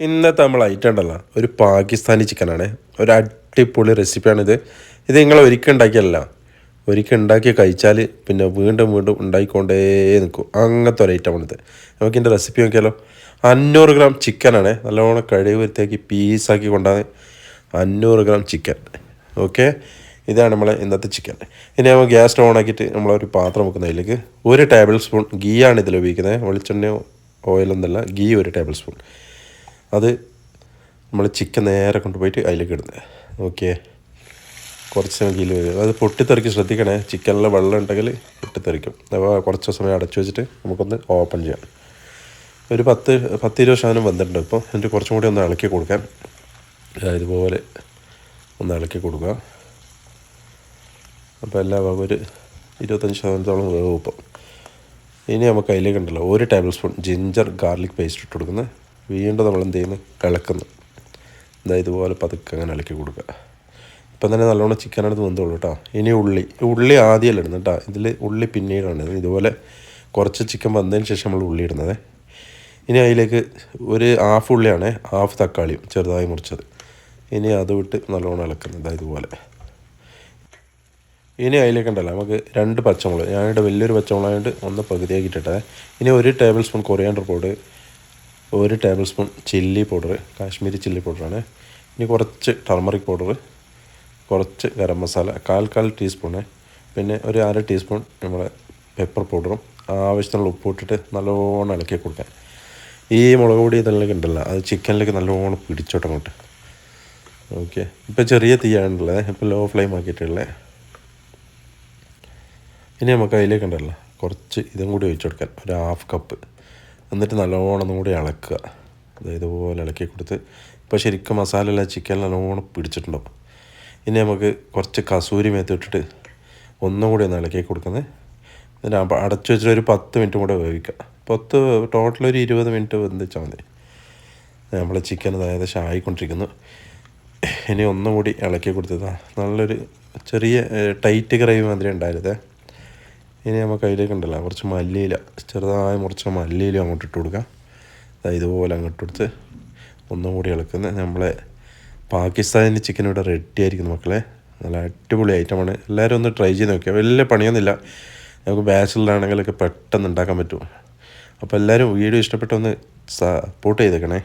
ഇന്നത്തെ നമ്മൾ ഐറ്റം ഉണ്ടല്ലോ ഒരു പാകിസ്ഥാനി ചിക്കനാണ്. ഒരു അടിപൊളി റെസിപ്പിയാണിത്. ഇത് നിങ്ങൾ ഒരിക്കൽ ഉണ്ടാക്കിയല്ല, ഒരിക്കൽ ഉണ്ടാക്കി കഴിച്ചാൽ പിന്നെ വീണ്ടും വീണ്ടും ഉണ്ടായിക്കൊണ്ടേ നിൽക്കും. അങ്ങനത്തെ ഒരു ഐറ്റമാണിത്. നമുക്കിതിൻ്റെ റെസിപ്പി നോക്കിയാലോ. 500 ഗ്രാം ചിക്കനാണ്. നല്ലോണം കഴുകി വൃത്തിയാക്കി പീസാക്കി കൊണ്ടാണ് 500 ഗ്രാം ചിക്കൻ. ഓക്കെ, ഇതാണ് നമ്മളെ ഇന്നത്തെ ചിക്കൻ. ഇനി നമ്മൾ ഗ്യാസ് സ്റ്റവ് ഓൺ ആക്കിയിട്ട് നമ്മളൊരു പാത്രം വെക്കുന്നതിലേക്ക് 1 ടേബിൾ സ്പൂൺ ഗീ ആണ് ഇതിൽ ഉപയോഗിക്കുന്നത്. വെളിച്ചെണ്ണയോ ഓയിലൊന്നല്ല, ഗീ 1 ടേബിൾ സ്പൂൺ. അത് നമ്മൾ ചിക്കൻ നേരെ കൊണ്ടുപോയിട്ട് അതിലേക്ക് ഇടുന്നത്. ഓക്കെ, കുറച്ച് സമയം ഗീല് വരും. അത് പൊട്ടിത്തെറിക്ക് ശ്രദ്ധിക്കണേ. ചിക്കനിൽ വെള്ളം ഉണ്ടെങ്കിൽ പൊട്ടിത്തെറിക്കും. അപ്പോൾ കുറച്ച് സമയം അടച്ചു വെച്ചിട്ട് നമുക്കൊന്ന് ഓപ്പൺ ചെയ്യാം. ഒരു 10-20% വെന്തിട്ടുണ്ട്. ഇപ്പോൾ എന്നിട്ട് കുറച്ചും കൂടി ഒന്ന് ഇളക്കി കൊടുക്കാൻ. ഇതുപോലെ ഒന്ന് ഇളക്കി കൊടുക്കുക. അപ്പോൾ എല്ലാ ഭാഗവും ഒരു 25% വേവും ഇപ്പോൾ. ഇനി നമുക്ക് അതിലേക്ക് ഉണ്ടല്ലോ 1 table spoon ginger garlic paste ഇട്ട് കൊടുക്കുന്നത്. വീണ്ടും നമ്മൾ എന്ത് ചെയ്യുന്നു, ഇളക്കുന്നു. ഇതുപോലെ പതുക്കെ അങ്ങനെ ഇളക്കി കൊടുക്കുക. ഇപ്പം തന്നെ നല്ലോണം ചിക്കനടുത്ത് വെന്തോളൂ കേട്ടോ. ഇനി ഉള്ളി ആദ്യമല്ല ഇടുന്നത് കേട്ടോ. ഇതിൽ ഉള്ളി പിന്നീടാണ്. ഇതുപോലെ കുറച്ച് ചിക്കൻ വന്നതിന് ശേഷം നമ്മൾ ഉള്ളി ഇടുന്നത്. ഇനി അതിലേക്ക് ഒരു ഹാഫ് ഉള്ളിയാണ്, ഹാഫ് തക്കാളിയും ചെറുതായി മുറിച്ചത്. ഇനി അത് വിട്ട് നല്ലോണം ഇളക്കുന്നത് ഇതുപോലെ. ഇനി അതിലേക്ക് ഉണ്ടല്ലോ നമുക്ക് 2 പച്ചമുളക്. ഞാനിവിടെ വലിയൊരു പച്ചമുളകായിട്ട് ഒന്ന് പകുതിയാക്കിയിട്ടെ. ഇനി 1 table spoon coriander powder, 1 table spoon chilli powder, Kashmiri chilli പൗഡറാണ്. ഇനി കുറച്ച് ടർമറിക് പൗഡർ, കുറച്ച് ഗരം മസാല, 1/4 ടീസ്പൂണ്. പിന്നെ ഒരു 1/2 ടീസ്പൂൺ നമ്മുടെ പെപ്പർ പൗഡറും ആവശ്യത്തിനുള്ള ഉപ്പ് ഇട്ടിട്ട് നല്ലോണം ഇളക്കി കൊടുക്കാൻ. ഈ മുളക് പൊടി ഇതെല്ലാം ഉണ്ടല്ലോ അത് ചിക്കനിലേക്ക് നല്ലോണം പിടിച്ചോട്ടെ അങ്ങോട്ട്. ഓക്കെ, ഇപ്പോൾ ചെറിയ തീയാണുള്ളത്. ഇപ്പോൾ ലോ ഫ്ലെയിം ആക്കിയിട്ടുള്ളത്. ഇനി നമുക്ക് അതിലേക്ക് ഉണ്ടല്ലോ കുറച്ച് ഇതും കൂടി ഒഴിച്ചു കൊടുക്കാൻ, ഒരു 1/2 കപ്പ്. എന്നിട്ട് നല്ലോണം ഒന്നും കൂടി ഇളക്കുക. ഇതുപോലെ ഇളക്കി കൊടുത്ത് ഇപ്പോൾ ശരിക്കും മസാല എല്ലാം ചിക്കനിൽ നല്ലോണം പിടിച്ചിട്ടുണ്ടാവും. ഇനി നമുക്ക് കുറച്ച് കസൂരി മേത്ത് ഇട്ടിട്ട് ഒന്നും കൂടി ഒന്ന് ഇളക്കി കൊടുക്കുന്നത്. എന്നിട്ട് അടച്ചു വെച്ചിട്ട് ഒരു 10 മിനിറ്റ് കൂടെ വേവിക്കുക. ടോട്ടൽ ഒരു 20 മിനിറ്റ് വെന്തിച്ചാൽ മതി. നമ്മൾ ചിക്കൻ ഏകദേശം ആയിക്കൊണ്ടിരിക്കുന്നു. ഇനി ഒന്നും കൂടി ഇളക്കി കൊടുത്തതാ. നല്ലൊരു ചെറിയ ടൈറ്റ് ഗ്രേവി മാതിരി ഉണ്ടായിരുന്നേ. ഇനി നമുക്ക് അതിലേക്ക് ഉണ്ടല്ലോ കുറച്ച് മല്ലിയില, ചെറുതായി മുറിച്ച മല്ലിയില അങ്ങോട്ട് ഇട്ട് കൊടുക്കുക. ഇതുപോലെ അങ്ങോട്ട് കൊടുത്ത് ഒന്നും കൂടി ഇളക്കുന്നത്. നമ്മളെ പാകിസ്ഥാനി ചിക്കൻ ഇവിടെ റെഡി ആയിരിക്കുന്നു മക്കളെ. നല്ല അടിപൊളി ഐറ്റമാണ്. എല്ലാവരും ഒന്ന് ട്രൈ ചെയ്ത് നോക്കിയാൽ വലിയ പണിയൊന്നുമില്ല. നമുക്ക് ബാച്ചിലറാണെങ്കിലൊക്കെ പെട്ടെന്ന് ഉണ്ടാക്കാൻ പറ്റും. അപ്പോൾ എല്ലാവരും വീഡിയോ ഇഷ്ടപ്പെട്ടൊന്ന് സപ്പോർട്ട് ചെയ്തേക്കണേ.